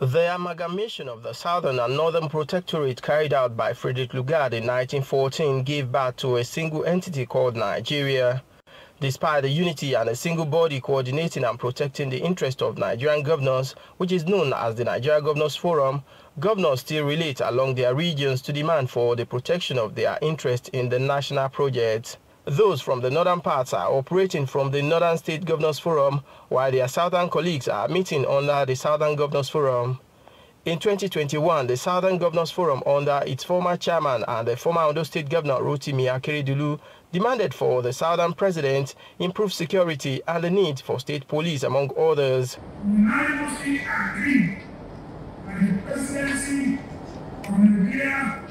The amalgamation of the Southern and Northern Protectorate carried out by Frederick Lugard in 1914 gave birth to a single entity called Nigeria. Despite the unity and a single body coordinating and protecting the interest of Nigerian governors, which is known as the Nigeria Governors Forum, governors still relate along their regions to demand for the protection of their interest in the national project. Those from the northern parts are operating from the Northern State Governors Forum, while their southern colleagues are meeting under the Southern Governors Forum. In 2021, the Southern Governors Forum, under its former chairman and the former Ondo State Governor Rotimi Akeredolu, demanded for the Southern President improved security and the need for state police, among others. We unanimously agreed that the presidency of Nigeria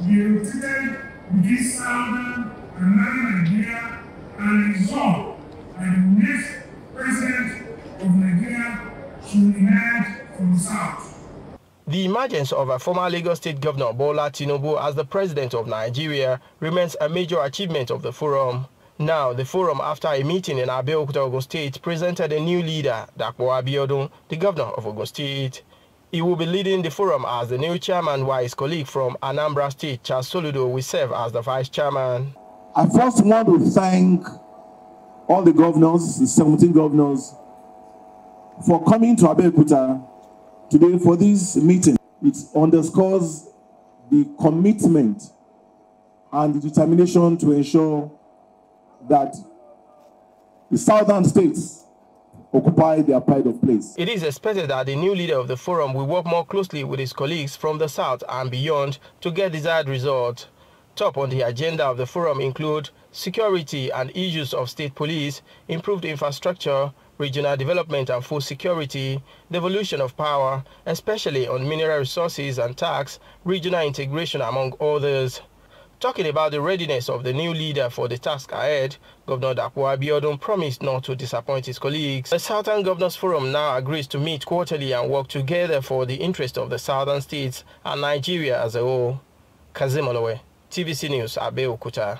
be rotated within Southern and Northern Nigeria and resolved that the next president of Nigeria should emerge from the South. The emergence of a former Lagos State Governor Bola Tinubu as the president of Nigeria remains a major achievement of the forum. Now, the forum, after a meeting in Abeokuta, Ogun State, presented a new leader, Dapo Abiodun, the governor of Ogun State. He will be leading the forum as the new chairman, while his colleague from Anambra State, Charles Soludo, will serve as the vice chairman. I first want to thank all the governors, the 17 governors, for coming to Abeokuta today for this meeting. It underscores the commitment and the determination to ensure that the southern states occupy their pride of place. It is expected that the new leader of the forum will work more closely with his colleagues from the south and beyond to get desired results. Top on the agenda of the forum include security and issues of state police, improved infrastructure, regional development and food security, devolution of power, especially on mineral resources and tax, regional integration, among others. Talking about the readiness of the new leader for the task ahead, Governor Dapo Abiodun promised not to disappoint his colleagues. The Southern Governors Forum now agrees to meet quarterly and work together for the interest of the southern states and Nigeria as a whole. Kazim Olowe, TVC News, Abeokuta.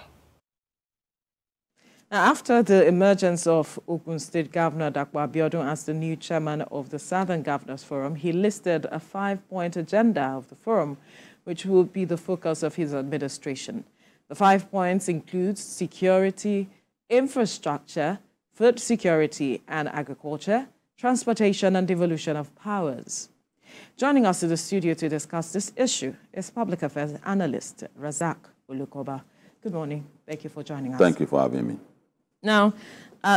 After the emergence of Ogun State Governor Dapo Abiodun as the new chairman of the Southern Governors Forum, he listed a 5-point agenda of the forum, which will be the focus of his administration. The 5 points include security, infrastructure, food security and agriculture, transportation and devolution of powers. Joining us in the studio to discuss this issue is public affairs analyst Razak Olukoba. Good morning. Thank you for joining us. Thank you for having me. Now,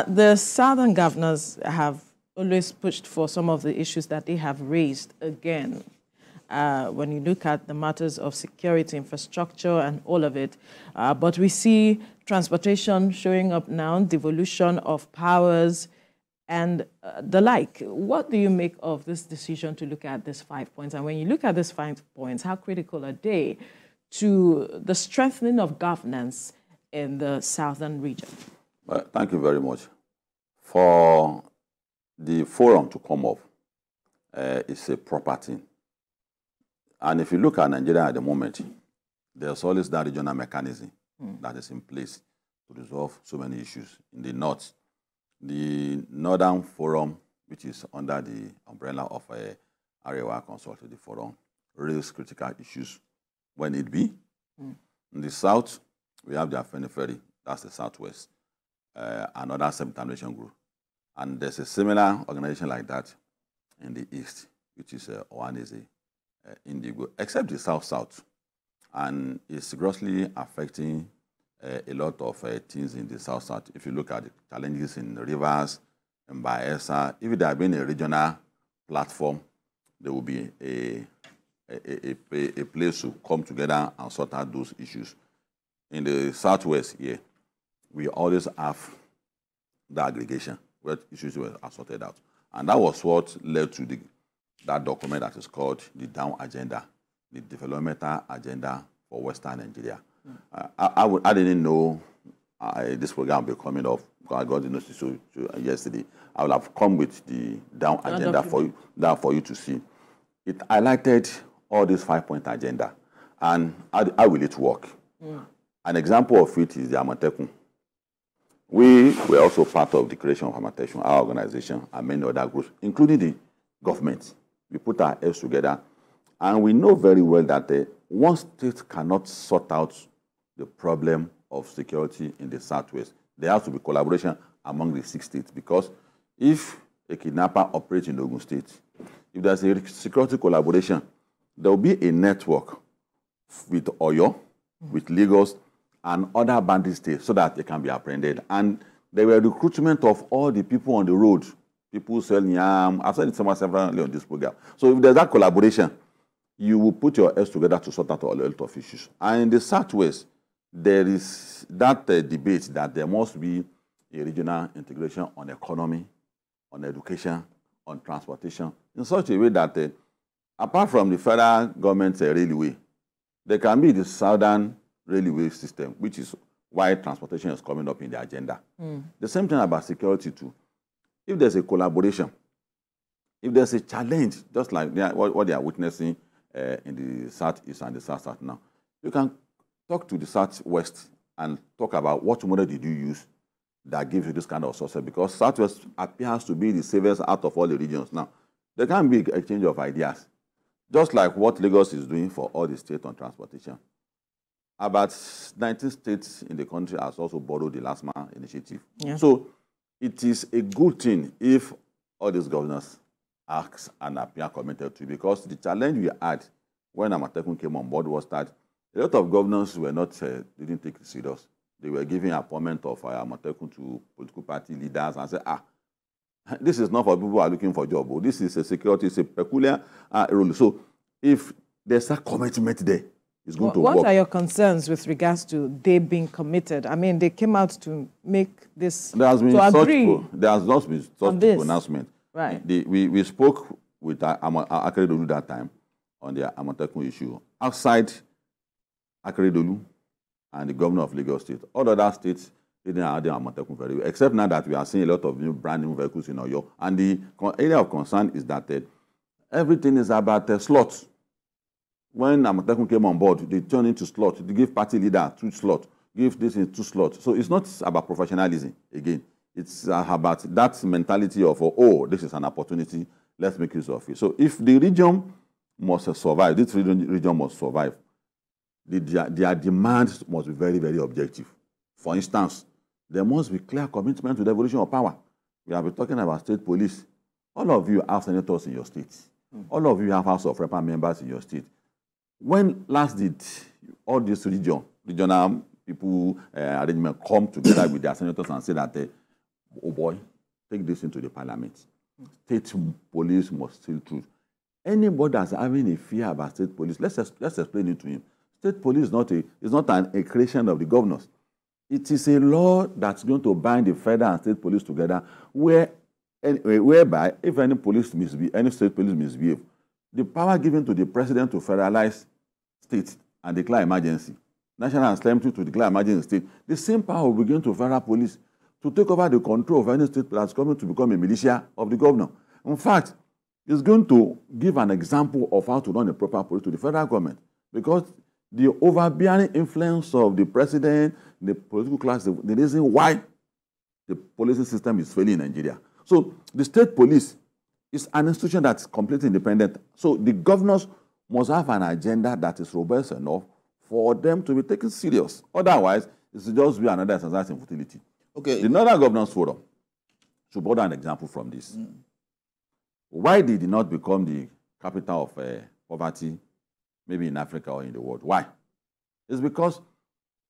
the Southern governors have always pushed for some of the issues that they have raised again. When you look at the matters of security, infrastructure, and all of it. But we see transportation showing up now, devolution of powers, and the like. What do you make of this decision to look at these 5 points? And when you look at these 5 points, how critical are they to the strengthening of governance in the southern region? Well, thank you very much. For the forum to come up, it's a proper thing. And if you look at Nigeria at the moment, there's always that regional mechanism that is in place to resolve so many issues. In the north, the Northern Forum, which is under the umbrella of Arewa Consultative Forum, raises critical issues when it be. In the south, we have the Afenifere, that's the southwest, another semi-termination group. And there's a similar organization like that in the east, which is Ohaneze Indigo, except the south-south. And it's grossly affecting a lot of things in the south-south. If you look at the challenges in Rivers and Bayelsa, if there had been a regional platform, there will be a place to come together and sort out those issues. In the southwest here, we always have the aggregation where issues were sorted out. And that was what led to that document that is called the DOWN Agenda, the Developmental Agenda for Western Nigeria. I didn't know this program would be coming off because I got the notice yesterday. I will have come with the DOWN Agenda for you to see. It highlighted all these 5-point agenda and how will it work. An example of it is the Amatekun. We were also part of the creation of Amatekun, our organization, and many other groups, including the government, we put our heads together, and we know very well that one state cannot sort out the problem of security in the Southwest. There has to be collaboration among the 6 states, because if a kidnapper operates in Ogun State, if there's a security collaboration, there will be a network with Oyo, with Lagos, and other bandit states so that they can be apprehended. And there were recruitment of all the people on the road, people selling yam. I've said it several on this program. So if there's that collaboration, you will put your heads together to sort out all the health issues. And in the Southwest, there is that debate that there must be a regional integration on economy, on education, on transportation, in such a way that apart from the federal government's railway, there can be the southern railway system, which is why transportation is coming up in the agenda. The same thing about security too. If there's a collaboration, if there's a challenge, just like what they are witnessing in the Southeast and the South now, you can talk to the Southwest and talk about what model did you use that gives you this kind of success, because Southwest appears to be the safest out of all the regions. Now, there can be a exchange of ideas, just like what Lagos is doing for all the states on transportation. About 19 states in the country has also borrowed the Last Mile initiative. Yeah. So it is a good thing if all these governors ask and appear committed to it, because the challenge we had when Amatekun came on board was that a lot of governors were not, didn't take it serious. They were giving appointment of Amatekun to political party leaders and said, this is not for people who are looking for a job. This is a security, it's a peculiar role. So if there's a commitment there, it's going to work. What are your concerns with regards to they being committed? I mean, they came out to make this, there has been there has not been such announcement. Right. We spoke with Akeredolu that time on the Amatekun issue. Outside Akeredolu and the governor of Lagos State, all other states didn't have the Amatekun very well, except now that we are seeing a lot of new brand new vehicles in Oyo. And the area of concern is that everything is about slots. When Amatekun came on board, they turned into slots. They give party leader 2 slots, give this in 2 slots. So it's not about professionalism again. It's about that mentality of, oh, this is an opportunity, let's make use of it. So if the region must survive, this region must survive, their demands must be very, very objective. For instance, there must be clear commitment to the devolution of power. We have been talking about state police. All of you have senators in your state. All of you have House of Rep members in your state. When last did all these regional people arrangement come together with their senators and say that, oh boy, take this into the parliament. State police must tell truth. Anybody that's having a fear about state police, let's explain it to him. State police is not a creation of the governors. It is a law that's going to bind the federal and state police together, whereby if any state police misbehave, the power given to the president to federalize state and declare emergency, national assembly to declare emergency state, the same power will be given to federal police to take over the control of any state that's coming to become a militia of the governor. In fact, it's going to give an example of how to run a proper police to the federal government, because the overbearing influence of the president, the political class, the reason why the policing system is failing in Nigeria. So the state police is an institution that's completely independent. So the governors must have an agenda that is robust enough for them to be taken serious. Otherwise, it will just be another exercise in futility. Okay. The Northern Governors Forum should borrow an example from this. Why did it not become the capital of poverty, maybe in Africa or in the world? Why? It's because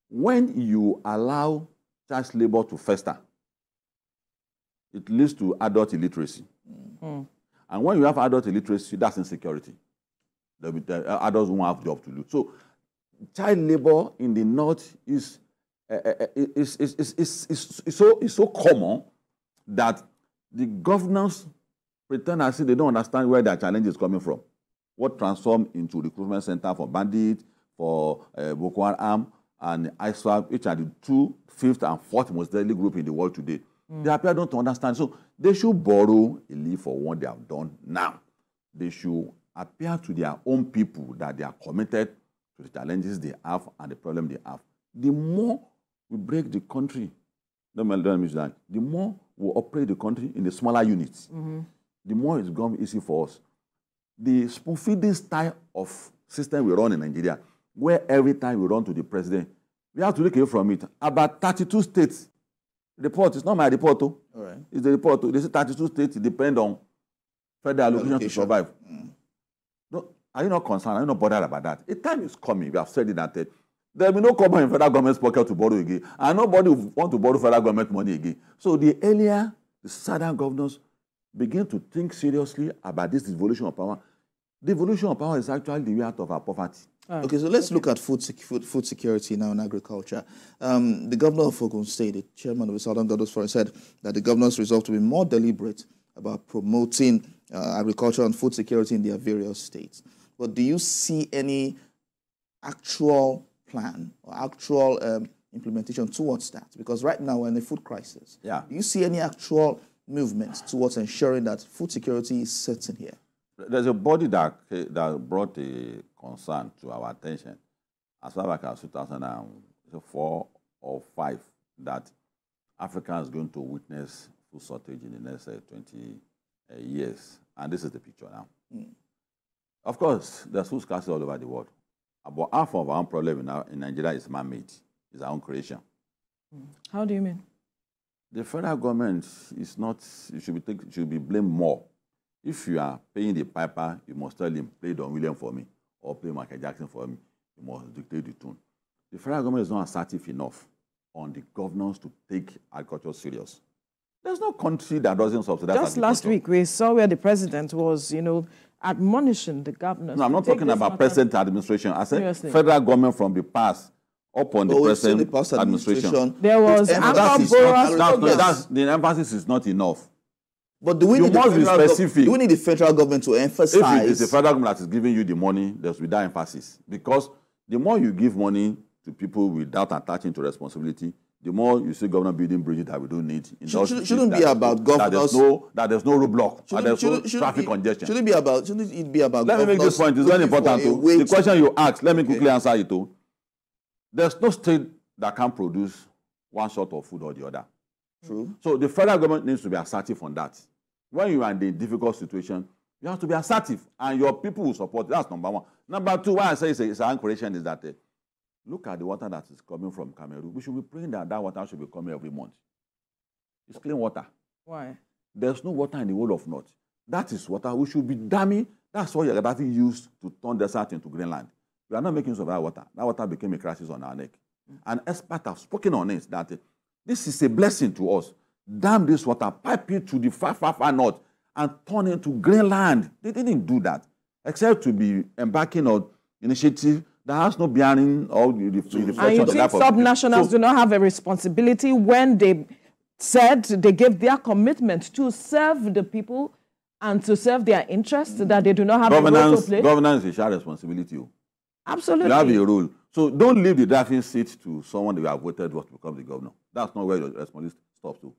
when you allow child labor to fester, it leads to adult illiteracy. And when you have adult illiteracy, that's insecurity. The adults won't have jobs to do. So child labor in the north is so common that the governors pretend as if they don't understand where their challenge is coming from. What transformed into recruitment center for bandits, for Boko Haram, and ISWAP, which are the 2, 5th, and 4th most deadly group in the world today. They appear not to understand. So they should borrow a leaf for what they have done now. They should appear to their own people that they are committed to the challenges they have and the problem they have. The more we break the country, the more we operate the country in the smaller units, the more it's going to be easy for us. the spoon-feeding style of system we run in Nigeria, where every time we run to the president, we have to look away from it. About 32 states report. It's not my report, though. All right. It's the report. This is 32 states depend on federal allocation to survive. No, are you not concerned? Are you not bothered about that? A time is coming. We have said it that there will be no cover in federal government's pocket to borrow again, and nobody will want to borrow federal government money again. So the earlier the southern governors begin to think seriously about this devolution of power, devolution of power is actually the way out of our poverty. Okay, so let's look at food security now in agriculture. The governor of Ogun State, the chairman of the Southern Governors Forum, said that the governors resolved to be more deliberate about promoting agriculture and food security in their various states. But do you see any actual plan or actual implementation towards that? Because right now we're in a food crisis. Yeah. Do you see any actual movement towards ensuring that food security is certain here? There's a body that brought a concern to our attention as far back as 2004 or 5 that Africa is going to witness food shortage in the next 20 years. And this is the picture now. Of course, there's food scarcity all over the world. About half of our own problem in Nigeria is man-made. It's our own creation. How do you mean? The federal government is not, should be blamed more. If you are paying the piper, you must tell him, play Don William for me, or play Michael Jackson for me. You must dictate the tune. The federal government is not assertive enough on the governors to take agriculture serious. There's no country that doesn't subsidize Just last week, we saw where the president was, admonishing the governors. No, I'm not talking about present administration. I said federal government from the past upon the present administration. There was the emphasis is not enough. But do we need the federal government to emphasize? If it is the federal government that is giving you the money, there's without emphasis. Because the more you give money to people without attaching to responsibility, the more you see government building bridges that we don't need. Shouldn't be about governors. That there's no roadblock. There's no traffic congestion. Shouldn't it be about? Let me make this point. It's very important. The question you asked, let me quickly answer it. There's no state that can produce one sort of food or the other. True. So the federal government needs to be assertive on that. When you are in a difficult situation, you have to be assertive, and your people will support. That's number one. Number two, why I say it's an creation is that look at the water that is coming from Cameroon. We should be praying that water should be coming every month. It's clean water. Why? There's no water in the whole of North. That is water we should be damming. That's what Gaddafi used to turn desert into Greenland. We are not making use of that water. That water became a crisis on our neck. And experts have spoken on it that this is a blessing to us. Dam this water, pipe it to the far, far, far north, and turn it to Greenland. They didn't do that, except to be embarking on initiative that has no bearing or the reflection of the life of people. And you think sub-nationals do not have a responsibility when they said they gave their commitment to serve the people and to serve their interests, that they do not have a role to play? Governance is a shared responsibility. Absolutely. You have a role. So don't leave the driving seat to someone that you have voted to become the governor. That's not where your responsibility stops to.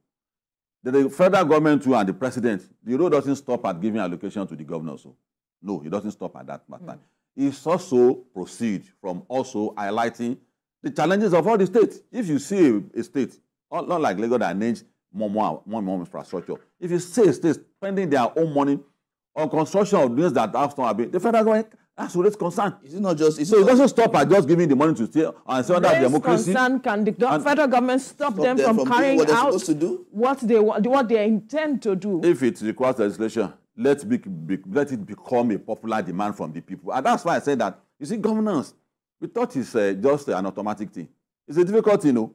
The federal government too and the president, the role doesn't stop at giving allocation to the governor. So no, it doesn't stop at that matter. It's also proceed from also highlighting the challenges of all the states. If you see a state, not like Lagos that needs more infrastructure. If you see a state spending their own money on construction of things that have not been, the federal government has to raise concern. Is it not just? So it doesn't stop at just giving the money to state and say that democracy. Concern can the federal government stop them from carrying out what they intend to do? If it requires legislation, let it become a popular demand from the people. And that's why I said that. You see, governance, we thought it's just an automatic thing. It's a difficult thing,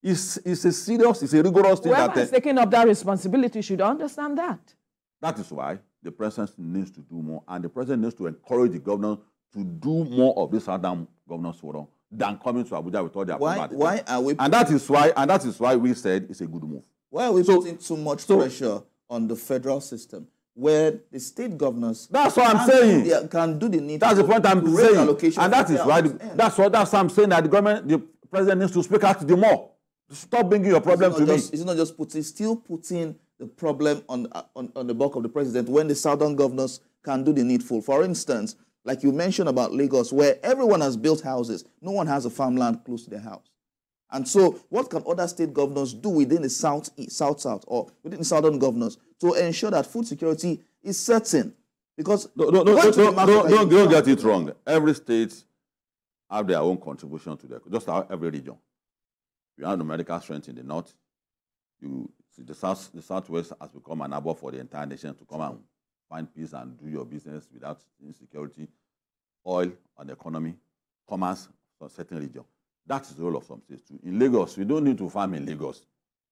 It's a serious, it's a rigorous thing. Whoever is taking up that responsibility should understand that. That is why the president needs to do more, and the president needs to encourage the governors to do more of this Southern Governors Forum than coming to Abuja with all their why are we? And that is why we said it's a good move. Why are we putting too much pressure on the federal system, where the state governors? That's what I'm saying. Can do the need. That's the point I'm saying, and that is why. That's what I'm saying, that the president needs to speak out the more. Stop bringing your problem to me. It's not just putting the problem on the back of the president when the southern governors can do the needful. For instance, like you mentioned about Lagos, where everyone has built houses, no one has a farmland close to their house. And so what can other state governors do within the south, or within the southern governors to ensure that food security is certain? Because don't get it wrong. Every state have their own contribution to that. Just like every region. You have the medical strength in the north. You see the southwest has become an harbor for the entire nation to come and find peace and do your business without insecurity. Oil and economy, commerce for a certain region. That is the role of some states too. In Lagos, you don't need to farm in Lagos.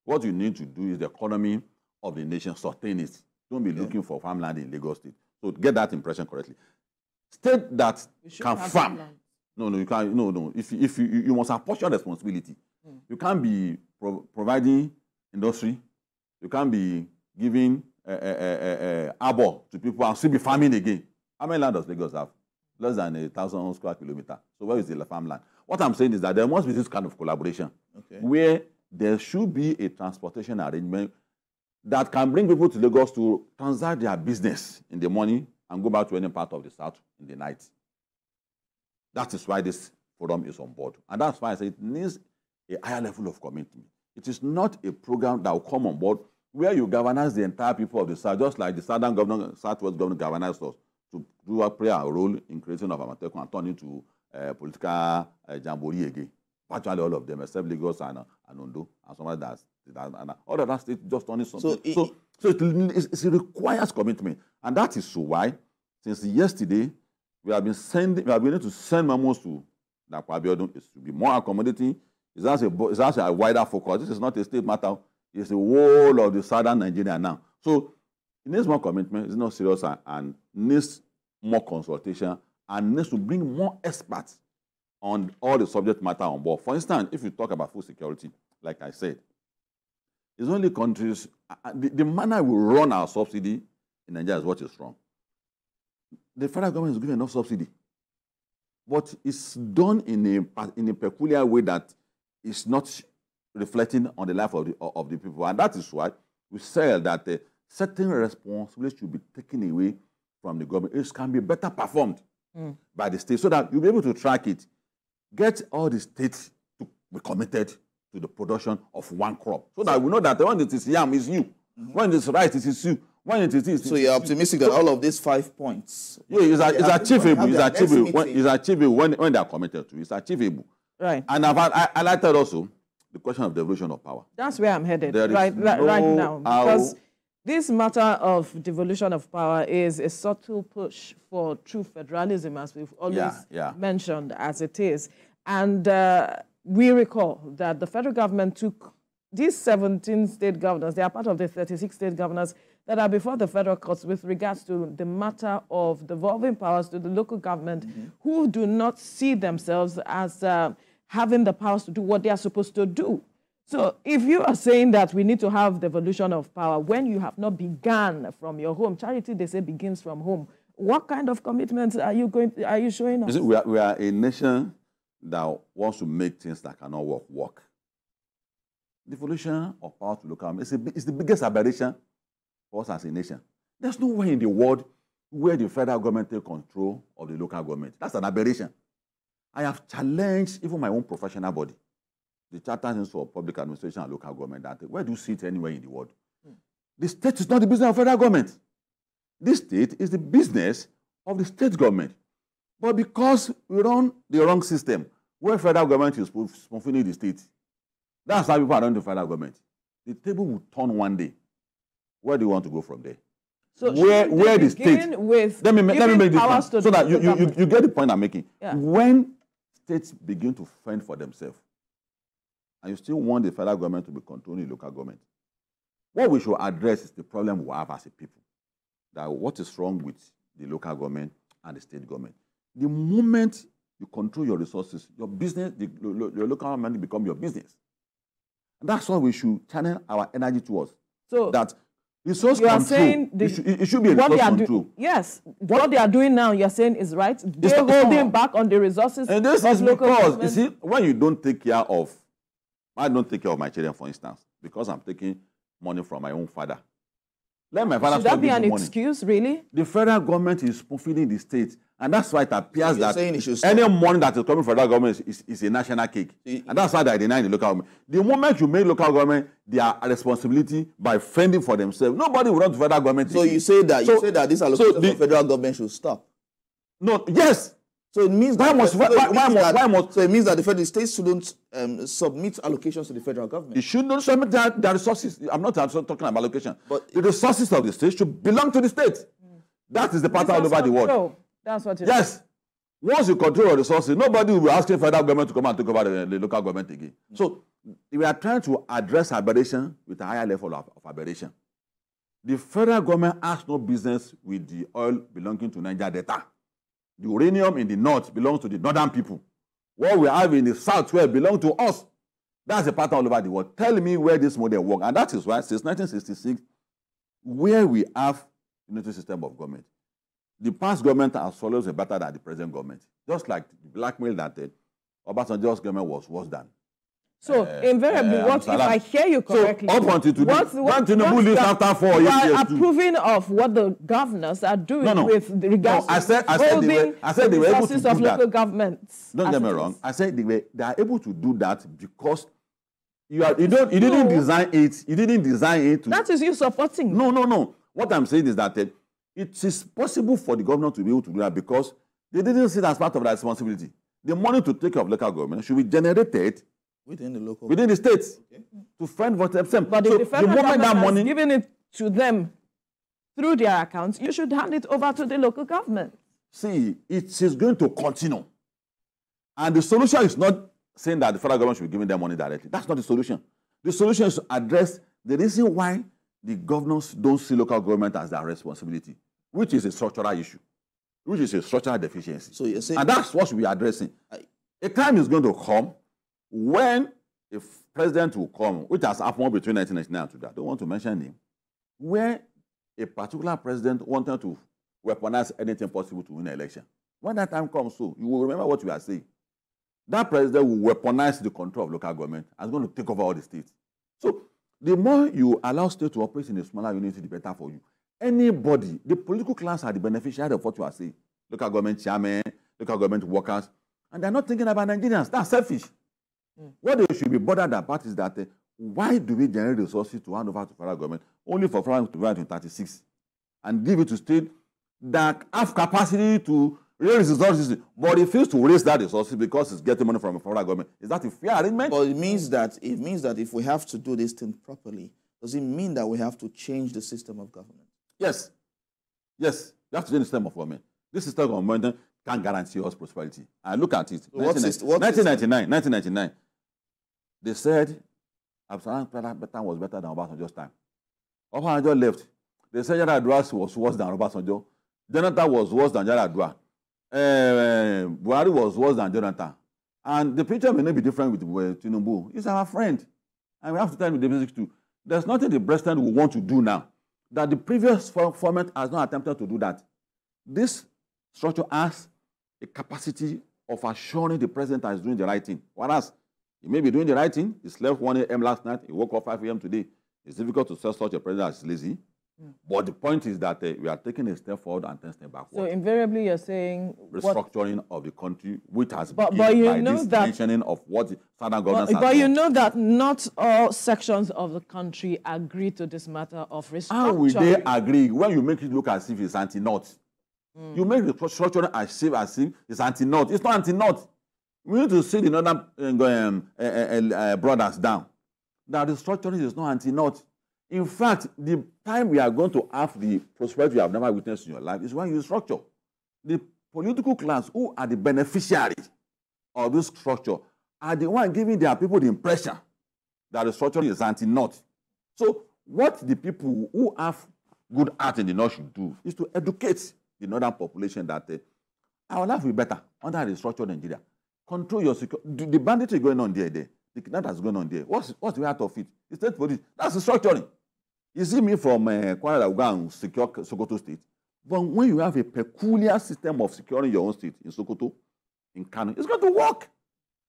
What you need to do is the economy of the nation, sustain it. Don't be looking for farmland in Lagos State. So get that impression correctly. State that can farm. No, you can't. No. If you must apportion responsibility. You can't be providing industry. You can't be giving arbor to people and still be farming again. How many land does Lagos have? Less than 1,000 square kilometers. So where is the farmland? What I'm saying is that there must be this kind of collaboration where there should be a transportation arrangement that can bring people to Lagos to transact their business in the morning and go back to any part of the south in the night. That is why this forum is on board. And that's why I say it needs a higher level of commitment. It is not a program that will come on board where you galvanize the entire people of the south, just like the southwest governor galvanized us to play a role in creating of Amateku and turn into political jamboree again. Virtually all of them, except Lagos and Ondo, and some others. And all of that states just turning something. So it requires commitment. And that is why, since yesterday, we have been able to send memos to Dapo Abiodun. It should be more accommodating. It has a wider focus. This is not a state matter. It's the whole of the southern Nigeria now. So it needs more commitment. It's not serious and needs more consultation and needs to bring more experts on all the subject matter on board. For instance, if you talk about food security, like I said, it's only countries, the manner we run our subsidy in Nigeria is what is wrong. The federal government is giving enough subsidy, but it's done in a peculiar way that is not reflecting on the life of the people. And that is why we say that certain responsibilities should be taken away from the government. It can be better performed by the state so that you'll be able to track it. Get all the states to be committed to the production of one crop so that we know that when it is yam, it's you. When it is rice, it is you. When it is so you're optimistic that all of these 5 points... Yeah, it's achievable. It's achievable when they are committed to it. It's achievable. Right. And I've highlighted also the question of devolution of power. That's where I'm headed right now. Because this matter of devolution of power is a subtle push for true federalism, as we've always mentioned, as it is. And we recall that the federal government took these 17 state governors, they are part of the 36 state governors that are before the federal courts with regards to the matter of devolving powers to the local government who do not see themselves as having the powers to do what they are supposed to do. So if you are saying that we need to have devolution of power when you have not begun from your home, charity, they say, begins from home. What kind of commitments are you showing us? We are a nation that wants to make things that cannot work. Devolution of power to local government is the biggest aberration for us as a nation. There's nowhere in the world where the federal government takes control of the local government. That's an aberration. I have challenged even my own professional body, the Chartered Institute for Public Administration and Local Government, that where do you see it anywhere in the world? The state is not the business of federal government. This state is the business of the state government. But because we run the wrong system, where federal government is fulfilling the state, that's how people are running the federal government. The table will turn one day. Where do you want to go from there? So where the state with let me make this so that you get the point I'm making. Yeah. When states begin to fend for themselves, and you still want the federal government to be controlling local government, what we should address is the problem we have as a people. That what is wrong with the local government and the state government? The moment you control your resources, your business, your local government become your business. And that's why we should channel our energy towards. So that resource control, saying it should be a resource control. Yes. What they are doing now, you're saying is right. They're holding back on the resources. And this is because, you see, when you don't take care of, I don't take care of my children, for instance, because I'm taking money from my own father. Let my father should that be an excuse, really? The federal government is fulfilling the state, And that's why it appears that any money that is coming from that government is a national cake. And that's why they are denying the local government. The moment you make local government their responsibility by fending for themselves, nobody will run to federal government. So you say that this allocation for federal government should stop? No, yes. So it means that so it means that the federal states shouldn't submit allocations to the federal government. It should not submit their resources. I'm not talking about allocation. But the resources of the state should belong to the state. That is the pattern all over the world. That's what it is. Once you control your resources, nobody will be asking federal government to come and take over the local government again. So we are trying to address aberration with a higher level of aberration. The federal government has no business with the oil belonging to Niger Delta. The uranium in the north belongs to the northern people. What we have in the southwest belongs to us. That's the pattern all over the world. Tell me where this model works. And that is why since 1966, where we have a unitary system of government, the past government has always been better than the present government. Just like the blackmail that Obasanjo's government was worse than. So, invariably, if I hear you correctly, so, up until today, when Tinubu leaves after 4 years, you are approving of what the governors are doing with regards to holding the resources of local governments. Don't get me wrong. I said they are able to do that because you didn't design it. You didn't design it. That is you supporting. No. What I'm saying is that it is possible for the governor to be able to do that because they didn't see it as part of their responsibility. The money to take care of local government should be generated within the states to fend for themselves. But if the federal government has given it to them through their accounts, you should hand it over to the local government. See, it is going to continue. And the solution is not saying that the federal government should be giving them money directly. That's not the solution. The solution is to address the reason why the governors don't see local government as their responsibility, which is a structural issue, which is a structural deficiency. So you're saying, and that's what we are addressing. A time is going to come when a president will come, which has happened between 1999 and today, I don't want to mention him, where a particular president wanted to weaponize anything possible to win an election. When that time comes, so you will remember what we are saying. That president will weaponize the control of local government and is going to take over all the states. So the more you allow states to operate in a smaller unity, the better for you. Anybody, the political class are the beneficiary of what you are saying. Local government chairmen, local government workers, and they're not thinking about Nigerians. That's selfish. What they should be bothered about is that why do we generate resources to hand over to federal government only for federal government to 36 and give it to states that have capacity to raise resources, but refuse to raise that resources because it's getting money from the federal government? Is that a fair arrangement? But it means that if we have to do this thing properly, does it mean that we have to change the system of government? Yes. Yes. You have to change the system of government. This system of government can't guarantee us prosperity. And look at it. So 1999. They said Absalom was better than Obasanjo's time. Obasanjo left. They said Yar'Adua was worse than Obasanjo. Jonathan was worse than Yar'Adua. Buhari was worse than Jonathan. And the picture may not be different with Tinubu. He's our friend. And we have to tell him the basics too. There's nothing the president will want to do now that the previous format has not attempted to do that. This structure has a capacity of assuring the president is doing the right thing. Whereas he may be doing the right thing. He slept 1 a.m. last night. He woke up 5 a.m. today. It's difficult to tell such a president as lazy. But the point is that we are taking a step forward and 10 steps backward. So invariably you're saying restructuring of the country, which has been by this mentioning of what the southern governance has But you know that not all sections of the country agree to this matter of restructuring. How will they agree when you make it look as if it's anti-North? You make the restructuring as if it's anti-North. It's not anti-North. We need to see the northern brothers down. That the restructuring is not anti-North. In fact, the time we are going to have the prosperity you have never witnessed in your life is when you structure. The political class who are the beneficiaries of this structure are the ones giving their people the impression that the structure is anti-North. So what the people who have good art in the North should do is to educate the northern population that our life will be better under the structure of Nigeria. Control your security. The banditry going on there. The kidnapping going on there. What's the heart of it? The state police. That's the structuring. You see me from Kwara Uganda secure Sokoto State. But when you have a peculiar system of securing your own state in Sokoto, in Kano, it's going to work.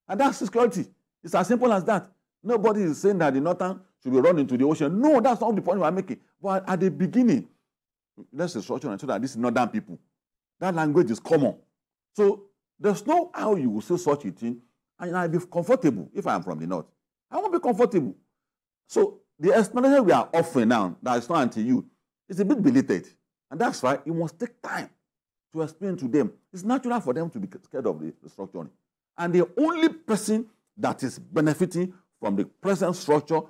And that's security. It's as simple as that. Nobody is saying that the northern should be run into the ocean. No, that's not the point we are making. But at the beginning, let's restructure and show that these northern people, that language is common. So there's no how you will say such a thing, and I'll be comfortable if I am from the north. I won't be comfortable. So the explanation we are offering now, that is not anti-you, is a bit belated. And that's why it must take time to explain to them. It's natural for them to be scared of the restructuring. And the only person that is benefiting from the present structure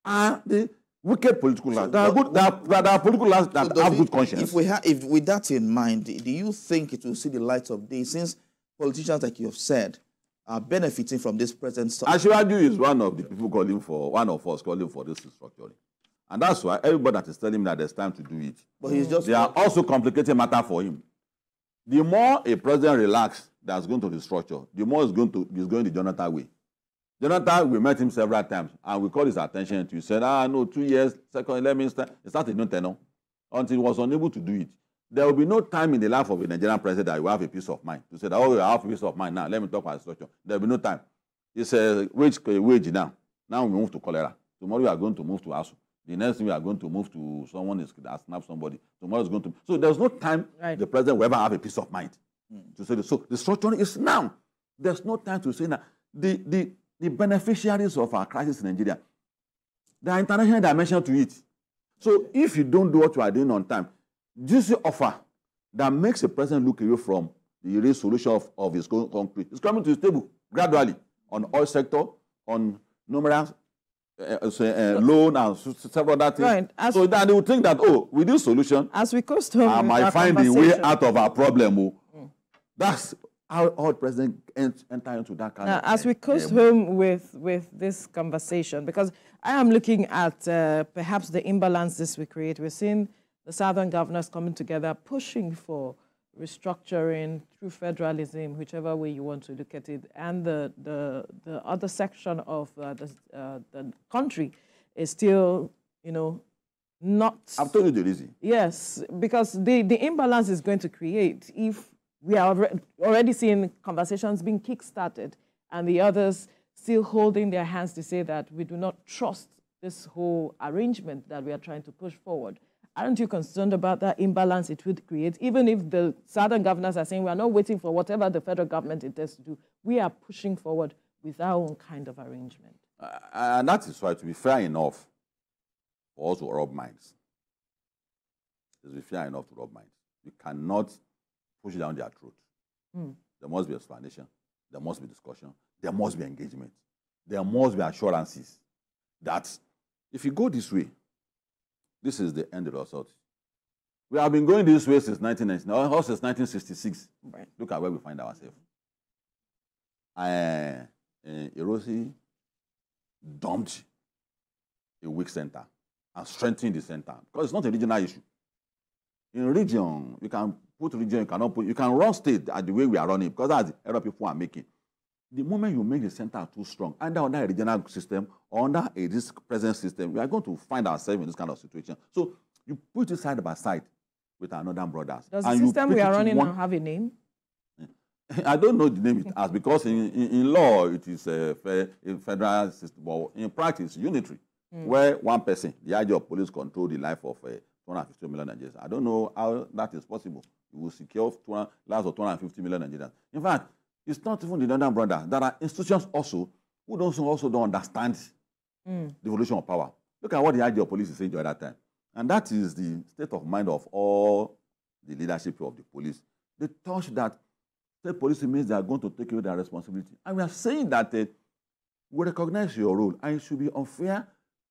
are the wicked political leaders. There are political leaders that have good conscience. If with that in mind, do you think it will see the light of day, since politicians, like you have said, are benefiting from this present structure? Ashwaju is one of the people calling for, one of us calling for this restructuring. And that's why everybody that is telling him that there's time to do it. But he's just... They are also complicating matter for him. The more a president relaxes that's going to the structure, the more he's going the Jonathan way. Jonathan, we met him several times, and we called his attention to. He said, no, 2 years, second, let me start. He started no tenure until he was unable to do it. There will be no time in the life of a Nigerian president that you have a peace of mind to say that, oh, I have a peace of mind now. Let me talk about the structure. There will be no time. It's a wage now. Now we move to cholera. Tomorrow we are going to move to ASU. The next thing we are going to move to someone that snaps somebody. Tomorrow is going to. So there's no time the president will ever have a peace of mind to say this. So the structure is now. There's no time to say that the beneficiaries of our crisis in Nigeria, there are international dimension to it. So if you don't do what you are doing on time, this offer that makes a president look away from the real solution of his country is coming to the table gradually on oil sector, on numerous loan and several other things. Right. So that they will think that, oh, with this solution, as we coast home, I might find a way out of our problem. That's how all president enter into that kind of... As we coast home with this conversation, because I am looking at perhaps the imbalance this will create. We're seeing the southern governors coming together, pushing for restructuring through federalism, whichever way you want to look at it. And the other section of the country is still, not... I've told you the reason. Yes, because the imbalance is going to create if we are already seeing conversations being kick-started and the others still holding their hands to say that we do not trust this whole arrangement that we are trying to push forward. Aren't you concerned about that imbalance it would create? Even if the southern governors are saying we are not waiting for whatever the federal government intends to do, we are pushing forward with our own kind of arrangement. And that is why, to be fair enough for us to rub minds. To be fair enough to rub minds. You cannot push it down their throat. There must be explanation. There must be discussion. There must be engagement. There must be assurances that if you go this way, this is the end result. We have been going this way since 1999, or since 1966. Right. Look at where we find ourselves. Erosi dumped a weak center and strengthened the center because it's not a regional issue. In region, you can put region, you cannot put, you can run state at the way we are running because that's the error people are making. The moment you make the center too strong, either under a regional system or under this present system, we are going to find ourselves in this kind of situation. So you put it side by side with our northern brothers. Does the system we are running now have a name? I don't know the name it has because in law it is a federal system, but in practice unitary, where one person, the idea of police, control the life of 250 million Nigerians. I don't know how that is possible. You will secure lives of 250 million Nigerians. In fact, it's not even the northern brothers. There are institutions also who also don't understand devolution of power. Look at what the idea of police is saying the other time. And that is the state of mind of all the leadership of the police. They touch that state police means they are going to take away their responsibility. And we are saying that we recognize your role, and it should be unfair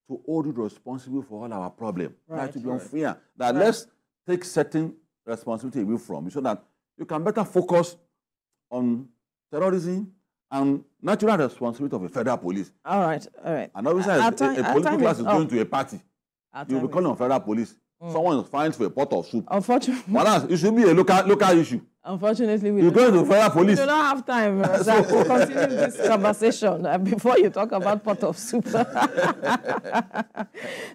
to hold you responsible for all our problems. Right. It should be unfair. That let's take certain responsibility away from you so that you can better focus on terrorism and natural responsibility of a federal police. All right. And obviously, a political class is going to a party. You'll be calling on federal police. Someone is fined for a pot of soup. Unfortunately, it should be a local issue. Unfortunately, we do not have time to continue this conversation before you talk about pot of soup.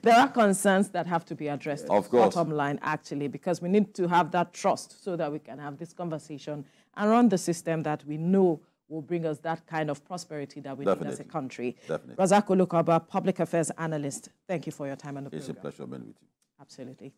There are concerns that have to be addressed. Of course. Bottom line, actually, because we need to have that trust so that we can have this conversation and run the system that we know will bring us that kind of prosperity that we need as a country. Definitely. Razak Olukaba, Public Affairs Analyst, thank you for your time on the program. It's a pleasure being with you. Absolutely.